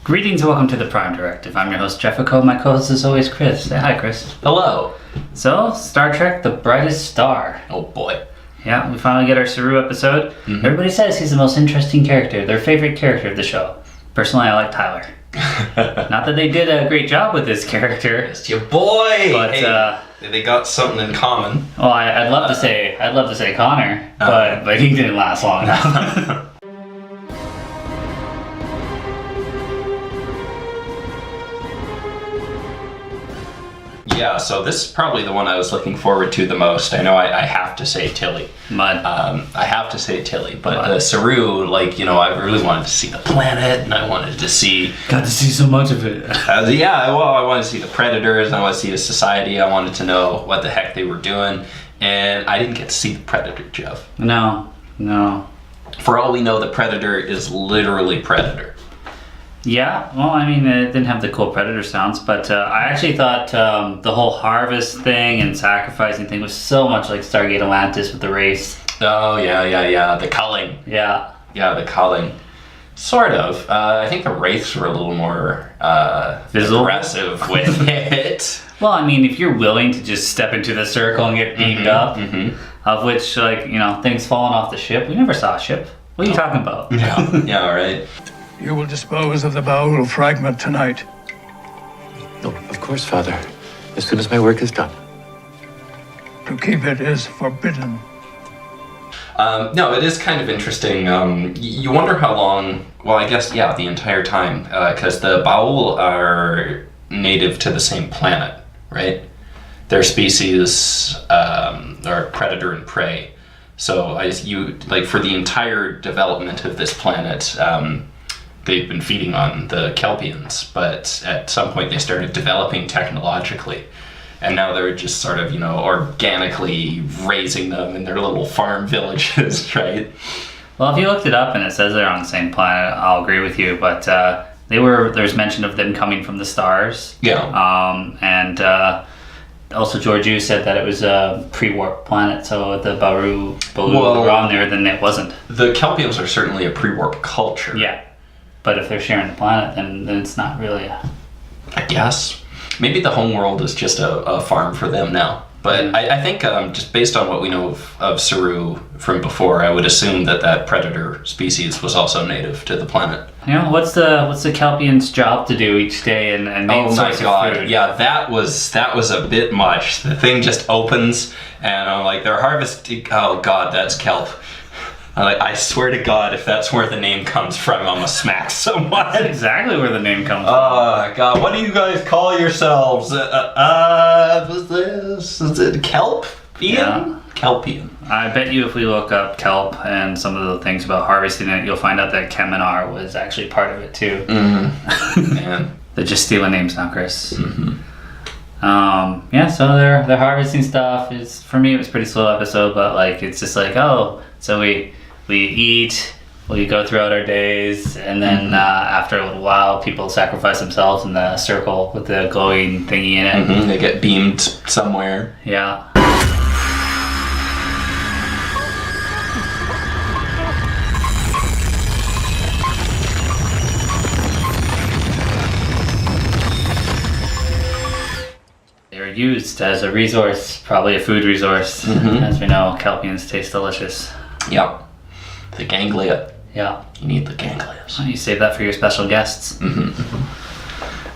Greetings and welcome to the Prime Directive. I'm your host Jefficho. My co-host is always Chris. Say hi, Chris. Hello. So, Star Trek: The Brightest Star. Oh boy. Yeah, we finally get our Saru episode. Everybody says he's the most interesting character, their favorite character of the show. Personally, I like Tyler. Not that they did a great job with this character. It's your boy. But hey, they got something in common. Well, I'd love to say Connor, but he didn't last long enough. Yeah, so this is probably the one I was looking forward to the most. I know I have to say Tilly. Mud. I have to say Tilly, but the Saru, I really wanted to see the planet, and I wanted to see... Got to see so much of it. I wanted to see the Predators, I wanted to see the society, I wanted to know what the heck they were doing, and I didn't get to see the Predator, Jeff. No. For all we know, the Predator is literally Predator. Yeah, well, I mean, it didn't have the cool Predator sounds, but I actually thought the whole harvest thing and sacrificing thing was so much like Stargate Atlantis with the race. Oh, yeah, the culling. Yeah. Yeah, the culling. Sort of. I think the wraiths were a little more aggressive with it. Well, I mean, if you're willing to just step into the circle and get beamed up, of which, things falling off the ship. We never saw a ship. What are you talking about? Yeah, right. You will dispose of the afoul fragment tonight. Oh, of course, Father. As soon as my work is done. To keep it is forbidden. No, it is kind of interesting. You wonder how long, well, I guess, yeah, the entire time, because the afoul are native to the same planet, right? Their species are predator and prey. So for the entire development of this planet, they've been feeding on the Kelpiens, but at some point they started developing technologically. And now they're just sort of, organically raising them in their little farm villages, right? Well, if you looked it up and it says they're on the same planet, I'll agree with you, but there's mention of them coming from the stars. Yeah. And also Georgiou said that it was a pre-warp planet, so if the Baru were on there, then it wasn't. The Kelpiens are certainly a pre-warp culture. Yeah. But if they're sharing the planet, then it's not really I guess. Maybe the homeworld is just a farm for them now. But I think just based on what we know of Saru from before, I would assume that predator species was also native to the planet. What's the Kelpien's job to do each day and main source of food? Yeah, that was a bit much. The thing just opens and I'm like, they're harvesting, oh god, that's kelp. I swear to God, if that's where the name comes from, I'm gonna smack someone. That's exactly where the name comes from. Oh God, what do you guys call yourselves? What's this? Is it Kelpien? Yeah. Kelpien. I bet you if we look up kelp and some of the things about harvesting it, you'll find out that Kaminar was actually part of it too. Man. They're just stealing names now, Chris. So they're harvesting stuff. For me, it was a pretty slow episode, but it's just so we eat, we go throughout our days, and then after a little while, people sacrifice themselves in the circle with the glowing thingy in it. They get beamed somewhere. Yeah. They were used as a resource, probably a food resource. As we know, Kelpiens taste delicious. Yep. The ganglia. Yeah. You need the ganglias. You save that for your special guests. We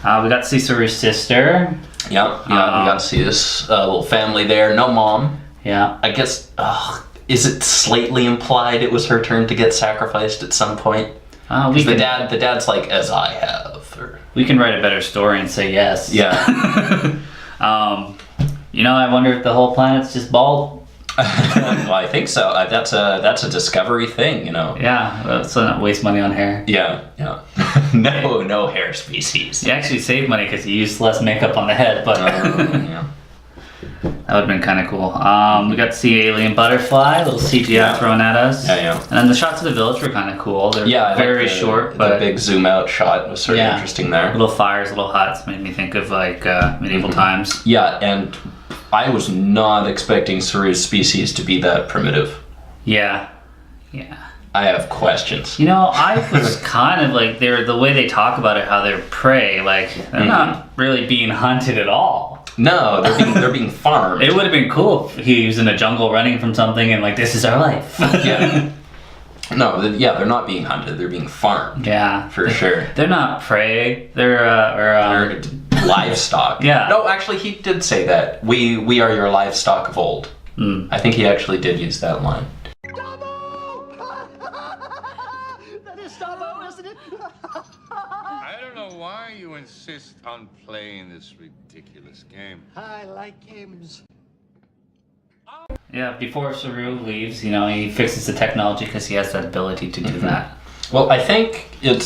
got to see Saru's sister. Yeah, we got to see this little family there. No mom. Yeah. I guess, is it slightly implied it was her turn to get sacrificed at some point? The dad's like, as I have. Or... We can write a better story and say yes. Yeah. I wonder if the whole planet's just bald. Well, I think so. That's a Discovery thing, Yeah, so not waste money on hair. Yeah. No hair species. You actually save money because you use less makeup on the head, but yeah. That would have been kind of cool. We got to see Alien Butterfly, a little CGI thrown at us. Yeah. And then the shots of the village were kind of cool. They're very short, but the big zoom out shot was sort of interesting there. Little fires, little huts, made me think of medieval times. Yeah, and I was not expecting Saru's species to be that primitive. Yeah. I have questions. You know, I was kind of like, the way they talk about it, how they're prey, like, they're not really being hunted at all. No, they're being farmed. It would have been cool if he was in a jungle running from something and like, this is our life. Yeah. No, they're not being hunted. They're being farmed. Yeah. For sure. They're not prey. They're livestock. Yeah. No, actually, he did say that. We are your livestock of old. I think he actually did use that line. That is Saru, isn't it? I don't know why you insist on playing this ridiculous game. I like games. Yeah, before Saru leaves, you know, he fixes the technology because he has that ability to do that. Well, I think it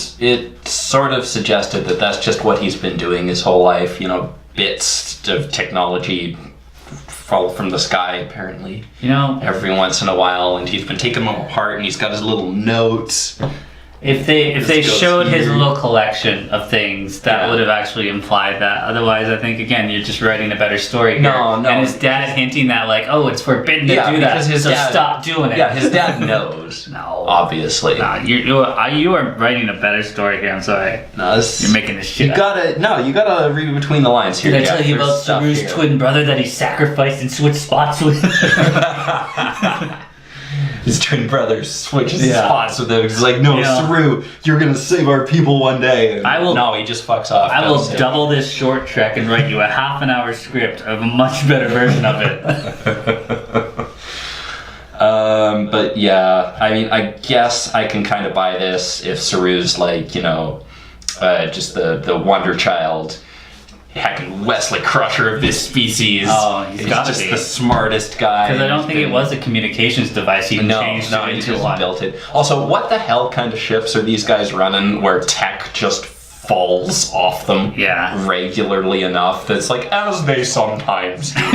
sort of suggested that that's just what he's been doing his whole life. You know, bits of technology fall from the sky, apparently. You know, every once in a while, and he's been taking them apart, and he's got his little notes. If they showed his little collection of things, that would have actually implied that. Otherwise, I think, again, you're just writing a better story here. No. And his dad hinting that, like, oh, it's forbidden to do that, his so dad, stop doing it. Yeah, his dad knows. No. Obviously. Nah, you are writing a better story here, I'm sorry. No, you're making this shit you up. You gotta read between the lines here. Did I tell you about Saru's twin brother that he sacrificed and switched spots with? His twin brother switches spots with him. He's like, no, Saru, you're gonna save our people one day. And no, he just fucks off. I will double this short trek and write you a half-an-hour script of a much better version of it. But yeah, I mean, I guess I can kind of buy this if Saru's like, you know, just the wonder child. Heckin' Wesley Crusher of this species. Oh, he's just the smartest guy. Because I don't think it was a communications device. He changed it into one. Built it. Also, what the hell kind of ships are these guys running where tech just falls off them regularly enough that's like, as they sometimes do.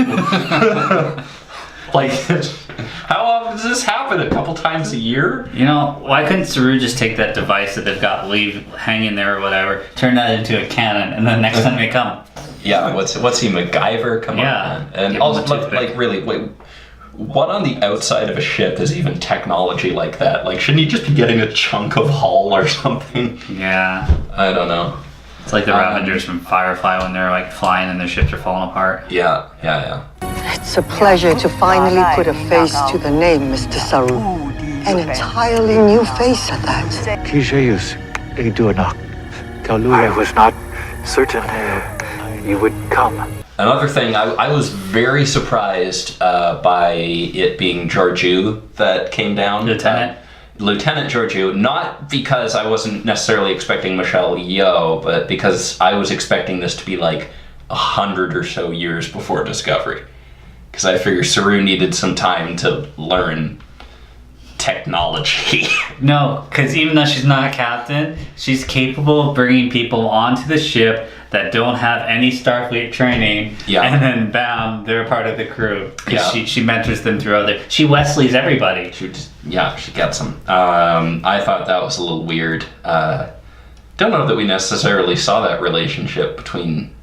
Like, how often does this happen? A couple times a year? You know, why couldn't Saru just take that device that they've got hanging there or whatever, turn that into a cannon, and then next time they come? Yeah, what's he, MacGyver? Come on. And also, like, really, wait, what on the outside of a ship is even technology like that? Like, shouldn't he just be getting a chunk of hull or something? Yeah. I don't know. It's like the Ravengers from Firefly when they're like flying and their ships are falling apart. Yeah. It's a pleasure to finally put a face to the name, Mr. Saru. An entirely new face at that. I was not certain you would come. Another thing, I was very surprised by it being Georgiou that came down. Lieutenant Georgiou, not because I wasn't necessarily expecting Michelle Yeoh, but because I was expecting this to be like 100 or so years before Discovery. Because I figured Saru needed some time to learn technology. No, because even though she's not a captain, she's capable of bringing people onto the ship that don't have any Starfleet training, and then bam, they're a part of the crew. Because she mentors them through she Wesleys everybody. She gets them. I thought that was a little weird. Don't know that we necessarily saw that relationship between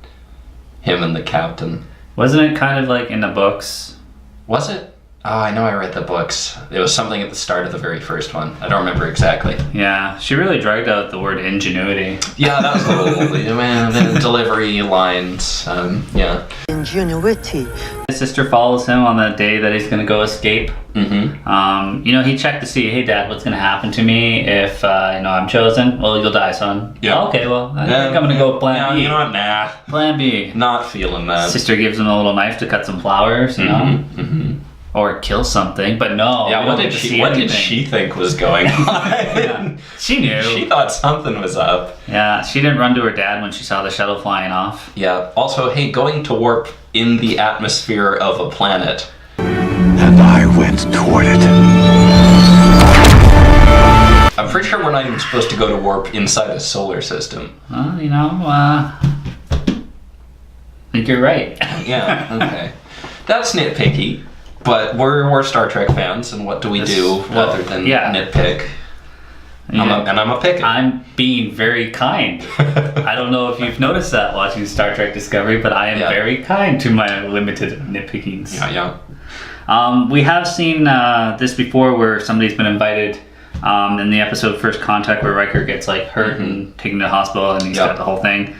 him and the captain. Wasn't it kind of like in the books? Was it? Oh, I know I read the books. It was something at the start of the very first one. I don't remember exactly. Yeah, she really dragged out the word ingenuity. Yeah, that was a little the delivery lines. Ingenuity. His sister follows him on the day that he's gonna go escape. Mm-hmm. You know, he checked to see, hey Dad, what's gonna happen to me if I'm chosen? Well, you'll die, son. Yeah. Oh, okay, well, I think I'm gonna go plan B. You know what? Nah. Plan B. Not feeling that. Sister gives him a little knife to cut some flowers, you know? Mm-hmm. Or kill something, but no. Yeah, what did she think was going on? She knew. She thought something was up. Yeah, she didn't run to her dad when she saw the shuttle flying off. Yeah. Also, hey, going to warp in the atmosphere of a planet. And I went toward it. I'm pretty sure we're not even supposed to go to warp inside a solar system. Well, I think you're right. Yeah, okay. That's nitpicky. But we're Star Trek fans, and what do we do other than nitpick? I'm a pick. I'm being very kind. I don't know if you've noticed that watching Star Trek Discovery, but I am very kind to my limited nitpickings. Yeah. We have seen this before where somebody's been invited In the episode First Contact, where Riker gets like hurt and taken to the hospital, and he's got the whole thing.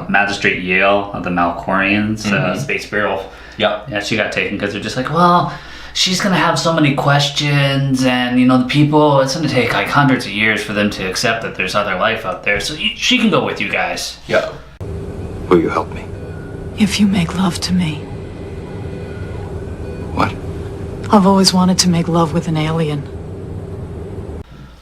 Magistrate Yale of the Malcorians, Space Bureau. Yeah, she got taken because they're just like, well, she's gonna have so many questions, and you know, the people, it's gonna take like hundreds of years for them to accept that there's other life out there. So she can go with you guys. Yeah. Will you help me? If you make love to me. What? I've always wanted to make love with an alien.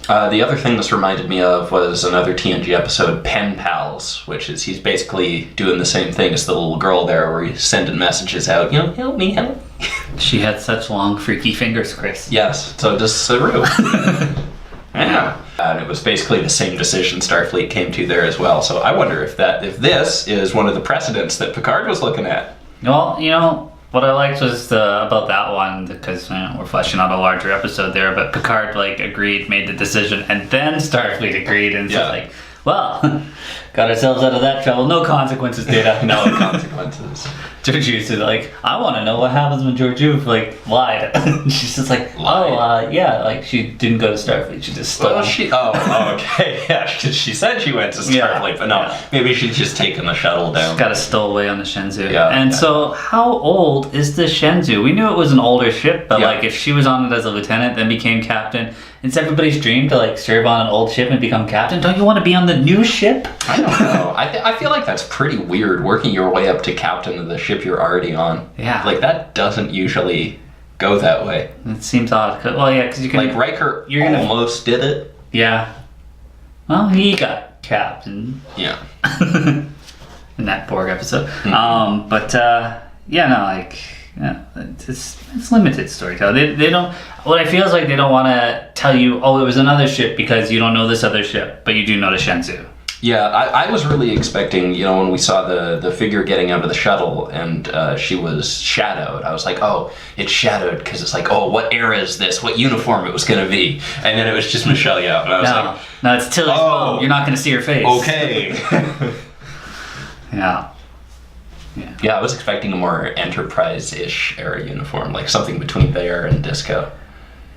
The other thing this reminded me of was another TNG episode, Pen Pals, which is he's basically doing the same thing as the little girl there, where he's sending messages out, you know, help me, help me. She had such long, freaky fingers, Chris. Yes, so does Saru. Yeah. And it was basically the same decision Starfleet came to there as well. So I wonder if this is one of the precedents that Picard was looking at. Well, you know, what I liked was about that one, because we're fleshing out a larger episode there, but Picard like agreed, made the decision, and then Starfleet agreed, and it's like, well, got ourselves out of that trouble. No consequences, Data. No consequences. Georgiou's like, I want to know what happens when Georgiou like lied. She's just like, yeah, like she didn't go to Starfleet. She just stole. Well, okay, yeah, she said she went to Starfleet, but no, maybe she's just taken the shuttle down. She got a stowaway on the Shenzhou. Yeah. And so, how old is the Shenzhou? We knew it was an older ship, but like if she was on it as a lieutenant, then became captain. It's everybody's dream to like serve on an old ship and become captain. Don't you want to be on the new ship? I don't know. I feel like that's pretty weird, working your way up to captain of the ship you're already on. Yeah. Like that doesn't usually go that way. It seems odd. Well, yeah, because you can. Like Riker almost did it. Yeah. Well, he got captain. Yeah. In that Borg episode. It's limited storytelling. They don't. What I feel is like they don't want to tell you, oh, it was another ship, because you don't know this other ship, but you do know the Shenzhou. Yeah, I was really expecting, you know, when we saw the figure getting out of the shuttle and she was shadowed, I was like, oh, it's shadowed because it's like, oh, what era is this? What uniform it was going to be? And then it was just Michelle Yeoh, and I was like, no, it's Tilly's mom. You're not going to see her face. Okay. Yeah. Yeah, I was expecting a more Enterprise-ish era uniform, like something between there and Disco.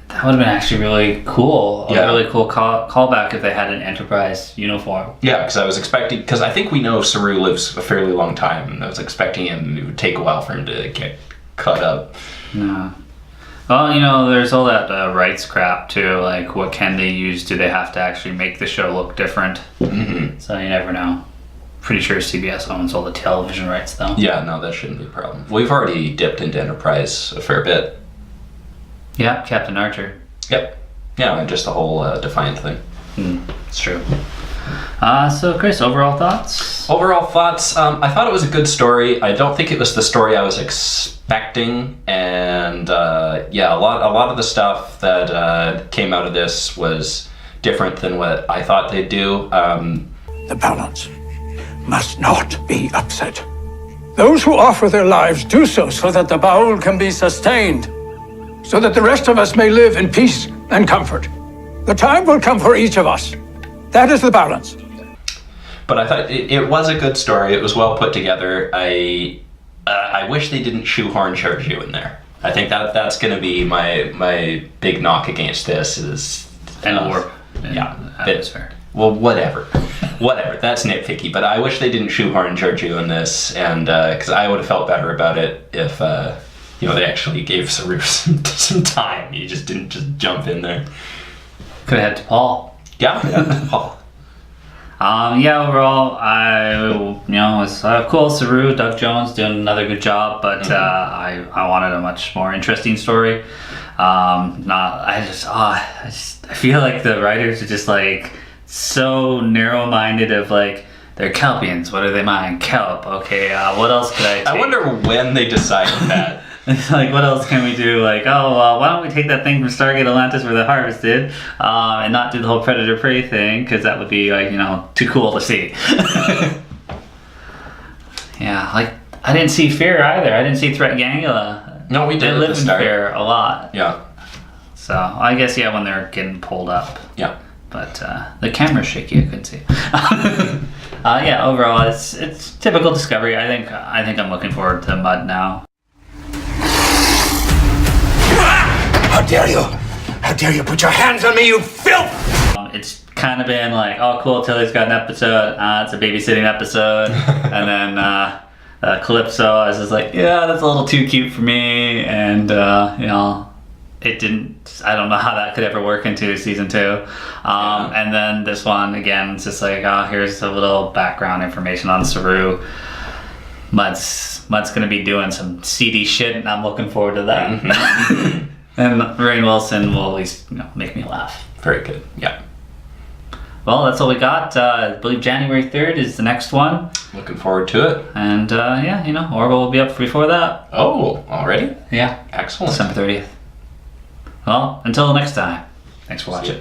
That would have been actually really cool. A really cool callback if they had an Enterprise uniform. Yeah, because I was expecting, because I think we know Saru lives a fairly long time, and I was expecting it would take a while for him to get cut up. No. Well, you know, there's all that rights crap too. Like, what can they use? Do they have to actually make the show look different? Mm-hmm. So you never know. Pretty sure CBS owns all the television rights, though. Yeah, no, that shouldn't be a problem. We've already dipped into Enterprise a fair bit. Yeah, Captain Archer. Yep. Yeah, and just the whole Defiant thing. It's true. So, Chris, overall thoughts? Overall thoughts, I thought it was a good story. I don't think it was the story I was expecting, and a lot of the stuff that came out of this was different than what I thought they'd do. The balance must not be upset. Those who offer their lives do so that the Baul can be sustained, so that the rest of us may live in peace and comfort. The time will come for each of us. That is the balance. But I thought it was a good story. It was well put together. I wish they didn't shoehorn Georgiou in there. I think that's going to be my big knock against this is... And warp. Yeah. Atmosphere. Well, whatever. That's nitpicky. But I wish they didn't shoehorn Georgiou in this, and because I would have felt better about it if they actually gave Saru some time. You just didn't just jump in there. Could have had T'Pol. Yeah, T'Pol. Overall, it was cool. Saru, Doug Jones doing another good job, but I wanted a much more interesting story. I feel like the writers are just like so narrow-minded of like, they're Kelpiens. What do they mine? Kelp. Okay, what else could I take? I wonder when they decided that. Like, what else can we do? Like, why don't we take that thing from Stargate Atlantis where they harvested, and not do the whole predator-prey thing, because that would be, like, too cool to see. Yeah, like, I didn't see Fear either. I didn't see Threat Gangula. No, we did. They live in Fear a lot. Yeah. So, I guess, when they're getting pulled up. Yeah. But the camera's shaky, I couldn't see. Overall, it's typical Discovery. I think I'm looking forward to Mud now. How dare you! How dare you put your hands on me, you filth! It's kind of been like, oh cool, Tilly's got an episode. It's a babysitting episode. And then Calypso, I was just like, yeah, that's a little too cute for me. And you know, it didn't. I don't know how that could ever work into season 2. And then this one again, it's just like, oh, here's a little background information on Saru. Mutt's gonna be doing some seedy shit, and I'm looking forward to that. Mm-hmm. And Rainn Wilson will at least, you know, make me laugh. Very good. Yeah. Well, that's all we got. I believe January 3rd is the next one. Looking forward to it. And yeah, you know, Orville will be up before that. Oh, already? Yeah. Excellent. December 30th. Well, until next time. Thanks for watching.